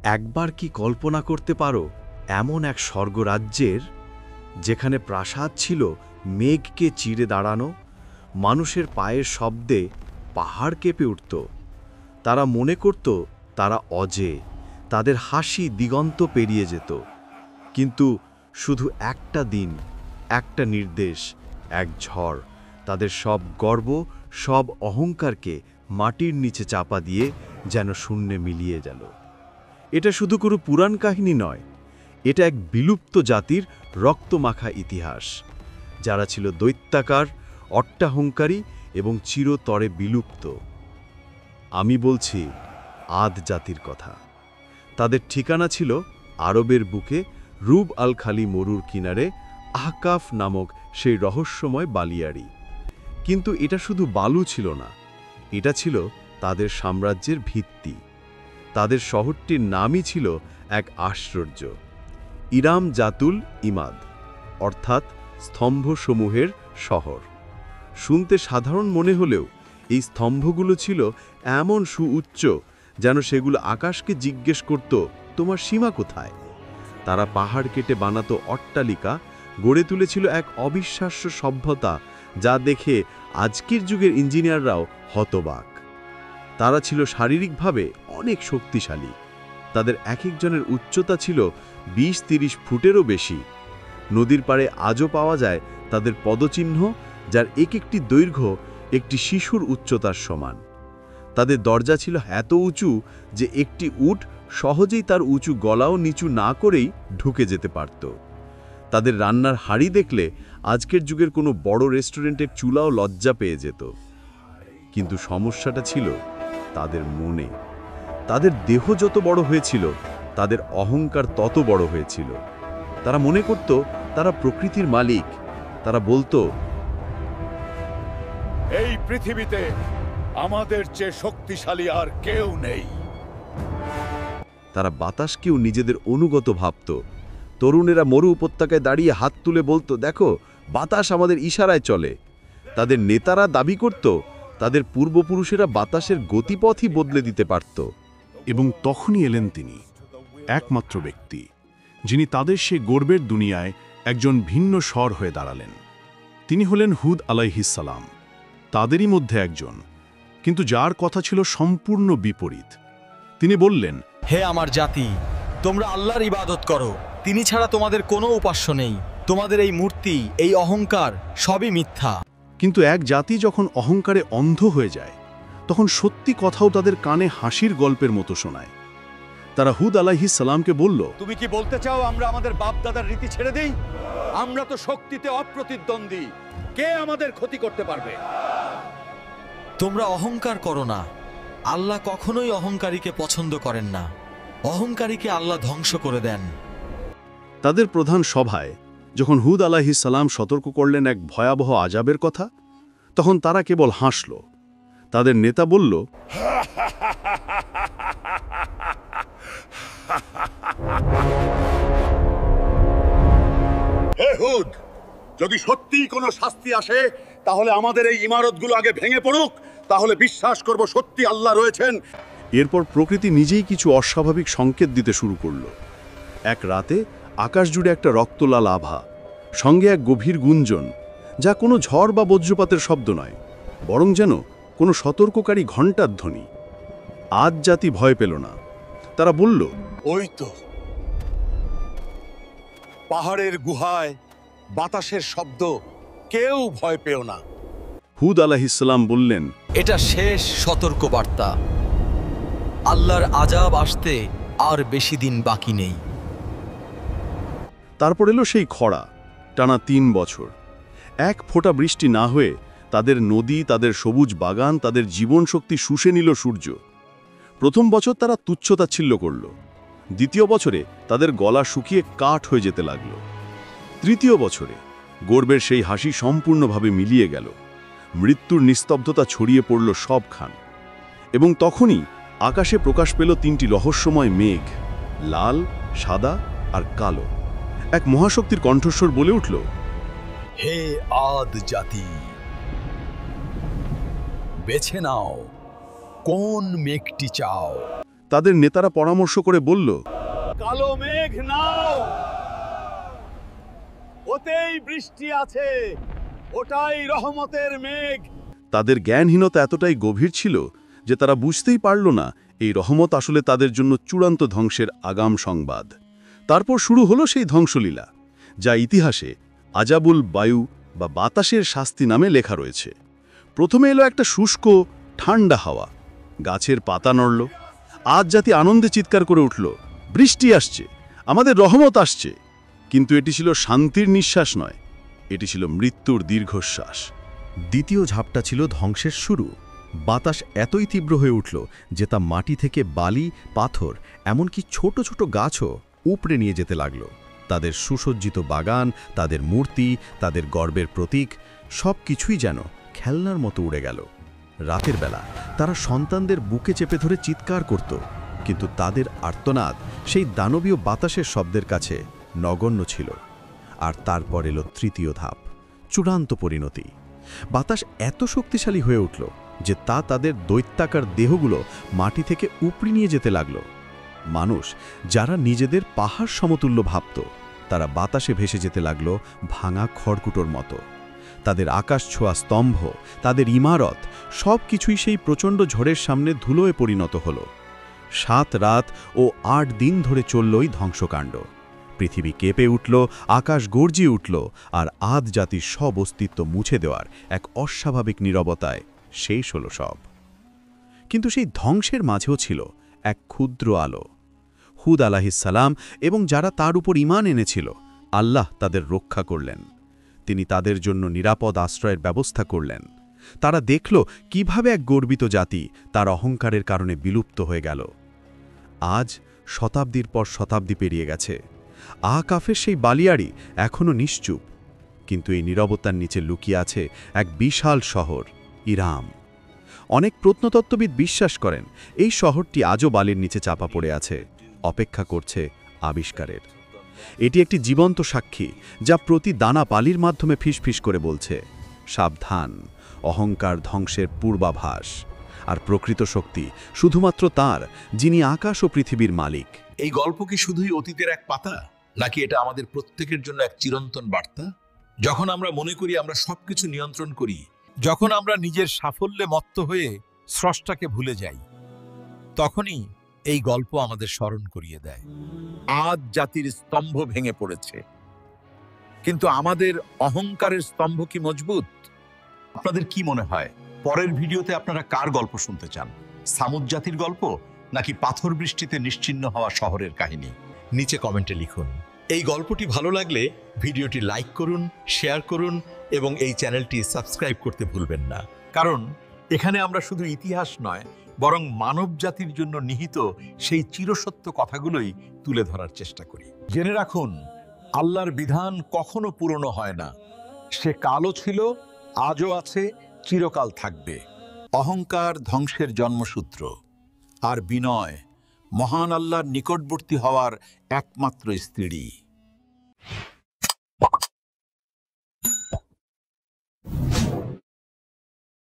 একবার কি কল্পনা করতে পারো এমন এক স্বর্গরাজ্যের যেখানে প্রাসাদ ছিল মেঘকে চিরে দাঁড়ানো, মানুষের পায়ের শব্দে পাহাড় কেঁপে উঠত। তারা মনে করত তারা অজেয়, তাদের হাসি দিগন্ত পেরিয়ে যেত। কিন্তু শুধু একটা দিন, একটা নির্দেশ, এক ঝড় তাদের সব গর্ব, সব অহংকারকে মাটির নিচে চাপা দিয়ে যেন শূন্যে মিলিয়ে গেল। এটা শুধু কোনো পুরাণ কাহিনী নয়, এটা এক বিলুপ্ত জাতির রক্তমাখা ইতিহাস, যারা ছিল দৈত্যাকার, অট্টাহংকারী এবং চিরতরে বিলুপ্ত। আমি বলছি আদ জাতির কথা। তাদের ঠিকানা ছিল আরবের বুকে রুব আল খালি মরুর কিনারে আহকাফ নামক সেই রহস্যময় বালিয়াড়ি। কিন্তু এটা শুধু বালু ছিল না, এটা ছিল তাদের সাম্রাজ্যের ভিত্তি। তাদের শহরটির নামই ছিল এক আশ্চর্য, ইরাম জাতুল ইমাদ, অর্থাৎ স্তম্ভসমূহের শহর। শুনতে সাধারণ মনে হলেও এই স্তম্ভগুলো ছিল এমন সুউচ্চ যেন সেগুলো আকাশকে জিজ্ঞেস করত, তোমার সীমা কোথায়? তারা পাহাড় কেটে বানাতো অট্টালিকা, গড়ে তুলেছিল এক অবিশ্বাস্য সভ্যতা যা দেখে আজকের যুগের ইঞ্জিনিয়াররাও হতবাক। তারা ছিল শারীরিকভাবে অনেক শক্তিশালী। তাদের এক একজনের উচ্চতা ছিল ২০-৩০ ফুটেরও বেশি। নদীর পাড়ে আজও পাওয়া যায় তাদের পদচিহ্ন, যার এক একটি দৈর্ঘ্য একটি শিশুর উচ্চতার সমান। তাদের দরজা ছিল এত উঁচু যে একটি উট সহজেই তার উঁচু গলাও নিচু না করেই ঢুকে যেতে পারত। তাদের রান্নার হাঁড়ি দেখলে আজকের যুগের কোনো বড় রেস্টুরেন্টের চুলাও লজ্জা পেয়ে যেত। কিন্তু সমস্যাটা ছিল তাদের মনে। তাদের দেহ যত বড় হয়েছিল, তাদের অহংকার তত বড় হয়েছিল। তারা মনে করত তারা প্রকৃতির মালিক। তারা বলতো, এই পৃথিবীতে আমাদের চেয়ে শক্তিশালী আর কেউ নেই। তারা বাতাসকেও নিজেদের অনুগত ভাবত। তরুণেরা মরু উপত্যকায় দাঁড়িয়ে হাত তুলে বলতো, দেখো, বাতাস আমাদের ইশারায় চলে। তাদের নেতারা দাবি করত তাদের পূর্বপুরুষেরা বাতাসের গতিপথই বদলে দিতে পারত। এবং তখনই এলেন তিনি, একমাত্র ব্যক্তি যিনি তাদের সে গর্বের দুনিয়ায় একজন ভিন্ন স্বর হয়ে দাঁড়ালেন। তিনি হলেন হুদ আলাইহিস সালাম, তাদেরই মধ্যে একজন, কিন্তু যার কথা ছিল সম্পূর্ণ বিপরীত। তিনি বললেন, হে আমার জাতি, তোমরা আল্লাহর ইবাদত করো, তিনি ছাড়া তোমাদের কোনো উপাস্য নেই। তোমাদের এই মূর্তি, এই অহংকার সবই মিথ্যা। কিন্তু এক জাতি যখন অহংকারে অন্ধ হয়ে যায়, তখন সত্যি কথাও তাদের কানে হাসির গল্পের মতো শোনায়। তারা হুদ আলাইহিস সালামকে বলল, তুমি কি বলতে চাও আমরা আমাদের বাপ দাদার রীতি ছেড়ে দেই? আমরা তো শক্তিতে অপ্রতিদ্বন্দ্বী, কে আমাদের ক্ষতি করতে পারবে? তোমরা অহংকার করো না। আল্লাহ কখনোই অহংকারীকে পছন্দ করেন না। অহংকারীকে আল্লাহ ধ্বংস করে দেন। তাদের প্রধান সভায় যখন হুদ আলাইহিস সালাম সতর্ক করলেন এক ভয়াবহ আযাবের কথা, তখন তারা কেবল হাসল। তাদের নেতা বলল, হে হুদ, যদি সত্যিই কোনো শাস্তি আসে তাহলে আমাদের এই ইমারতগুলো আগে ভেঙে পড়ুক, তাহলে বিশ্বাস করব সত্যি আল্লাহ রয়েছেন। এরপর প্রকৃতি নিজেই কিছু অস্বাভাবিক সংকেত দিতে শুরু করল। এক রাতে আকাশ জুড়ে একটা রক্তলাল আভা, সঙ্গে এক গভীর গুঞ্জন, যা কোনো ঝড় বা বজ্রপাতের শব্দ নয়, বরং যেন কোনো সতর্ককারী ঘণ্টার ধ্বনি। আদ জাতি ভয় পেল না। তারা বলল, ওই তো পাহাড়ের গুহায় বাতাসের শব্দ, কেউ ভয় পেও না। হুদ আলাইহিস সালাম বললেন, এটা শেষ সতর্কবার্তা। আল্লাহর আযাব আসতে আর বেশি দিন বাকি নেই। তারপর এলো সেই খরা, টানা ৩ বছর। এক ফোঁটা বৃষ্টি না হয়ে তাদের নদী, তাদের সবুজ বাগান, তাদের জীবনশক্তি শুষে নিল সূর্য। প্রথম বছর তারা তুচ্ছতাচ্ছিল্য করল। দ্বিতীয় বছরে তাদের গলা শুকিয়ে কাঠ হয়ে যেতে লাগল। তৃতীয় বছরে গর্বের সেই হাসি সম্পূর্ণভাবে মিলিয়ে গেল। মৃত্যুর নিস্তব্ধতা ছড়িয়ে পড়ল সবখান। এবং তখনই আকাশে প্রকাশ পেল ৩টি রহস্যময় মেঘ, লাল, সাদা আর কালো। এক মহাশক্তির কণ্ঠস্বর বলে উঠল, হে আদ জাতি, বেছে নাও কোন মেঘটি চাও। তাদের নেতারা পরামর্শ করে বলল, কালো মেঘ নাও, ওতেই বৃষ্টি আছে, ওটাই রহমতের মেঘ। তাদের জ্ঞানহীনতা এতটাই গভীর ছিল যে তারা বুঝতেই পারল না এই রহমত আসলে তাদের জন্য চূড়ান্ত ধ্বংসের আগাম সংবাদ। তারপর শুরু হলো সেই ধ্বংসলীলা, যা ইতিহাসে আজাবুল বায়ু বা বাতাসের শাস্তি নামে লেখা রয়েছে। প্রথমে এলো একটা শুষ্ক ঠান্ডা হাওয়া, গাছের পাতা নড়ল, আজ জাতি আনন্দে চিৎকার করে উঠল, বৃষ্টি আসছে, আমাদের রহমত আসছে। কিন্তু এটি ছিল শান্তির নিঃশ্বাস নয়, এটি ছিল মৃত্যুর দীর্ঘশ্বাস। দ্বিতীয় ঝাপটা ছিল ধ্বংসের শুরু। বাতাস এতই তীব্র হয়ে উঠল যে তা মাটি থেকে বালি, পাথর, এমনকি ছোট ছোট গাছও উপড়ে নিয়ে যেতে লাগল। তাদের সুসজ্জিত বাগান, তাদের মূর্তি, তাদের গর্বের প্রতীক, সব কিছুই যেন খেলনার মতো উড়ে গেল। রাতের বেলা তারা সন্তানদের বুকে চেপে ধরে চিৎকার করত, কিন্তু তাদের আর্তনাদ সেই দানবীয় বাতাসের শব্দের কাছে নগণ্য ছিল। আর তারপর এলো তৃতীয় ধাপ, চূড়ান্ত পরিণতি। বাতাস এত শক্তিশালী হয়ে উঠল যে তা তাদের দৈত্যাকার দেহগুলো মাটি থেকে উপড়ে নিয়ে যেতে লাগল। মানুষ যারা নিজেদের পাহাড় সমতুল্য ভাবত, তারা বাতাসে ভেসে যেতে লাগল ভাঙা খড়কুটোর মতো। তাদের আকাশ ছোঁয়া স্তম্ভ, তাদের ইমারত, সব কিছুই সেই প্রচণ্ড ঝড়ের সামনে ধুলোয় পরিণত হল। 7 রাত ও 8 দিন ধরে চলল এই ধ্বংসকাণ্ড। পৃথিবী কেঁপে উঠল, আকাশ গর্জিয়ে উঠল, আর আদ জাতির সব অস্তিত্ব মুছে দেওয়ার এক অস্বাভাবিক নীরবতায় শেষ হল সব। কিন্তু সেই ধ্বংসের মাঝেও ছিল এক ক্ষুদ্র আলো। হুদ আলাইহিসসালাম এবং যারা তার উপর ঈমান এনেছিল, আল্লাহ তাদের রক্ষা করলেন। তিনি তাদের জন্য নিরাপদ আশ্রয়ের ব্যবস্থা করলেন। তারা দেখল কিভাবে এক গর্বিত জাতি তার অহংকারের কারণে বিলুপ্ত হয়ে গেল। আজ শতাব্দীর পর শতাব্দী পেরিয়ে গেছে। আকাফের সেই বালিয়াড়ি এখনও নিশ্চুপ, কিন্তু এই নীরবতার নিচে লুকিয়ে আছে এক বিশাল শহর, ইরাম। অনেক প্রত্নতত্ত্ববিদ বিশ্বাস করেন এই শহরটি আজও বালির নিচে চাপা পড়ে আছে, অপেক্ষা করছে আবিষ্কারের। এটি একটি জীবন্ত সাক্ষী, যা প্রতি দানা বালির মাধ্যমে ফিসফিস করে বলছে, সাবধান, অহংকার ধ্বংসের পূর্বাভাস। আর প্রকৃত শক্তি শুধুমাত্র তার, যিনি আকাশ ও পৃথিবীর মালিক। এই গল্প কি শুধুই অতীতের এক পাতা, নাকি এটা আমাদের প্রত্যেকের জন্য এক চিরন্তন বার্তা? যখন আমরা মনে করি আমরা সবকিছু নিয়ন্ত্রণ করি, যখন আমরা নিজের সাফল্যে মত্ত হয়ে স্রষ্টাকে ভুলে যাই, তখনই এই গল্প আমাদের স্মরণ করিয়ে দেয় আদ জাতির স্তম্ভ ভেঙে পড়েছে, কিন্তু আমাদের অহংকারের স্তম্ভ কি মজবুত? আপনাদের কি মনে হয়, পরের ভিডিওতে আপনারা কার গল্প শুনতে চান? সামুদ জাতির গল্প, নাকি পাথর বৃষ্টিতে নিশ্চিহ্ন হওয়া শহরের কাহিনী? নিচে কমেন্টে লিখুন। এই গল্পটি ভালো লাগলে ভিডিওটি লাইক করুন, শেয়ার করুন এবং এই চ্যানেলটি সাবস্ক্রাইব করতে ভুলবেন না। কারণ এখানে আমরা শুধু ইতিহাস নয়, বরং মানব জাতির জন্য নিহিত সেই চিরসত্য কথাগুলোই তুলে ধরার চেষ্টা করি। জেনে রাখুন, আল্লাহর বিধান কখনো পুরনো হয় না। সে কালও ছিল, আজও আছে, চিরকাল থাকবে। অহংকার ধ্বংসের জন্মসূত্র, আর বিনয় মহান আল্লাহর নিকটবর্তী হওয়ার একমাত্র স্ত্রী।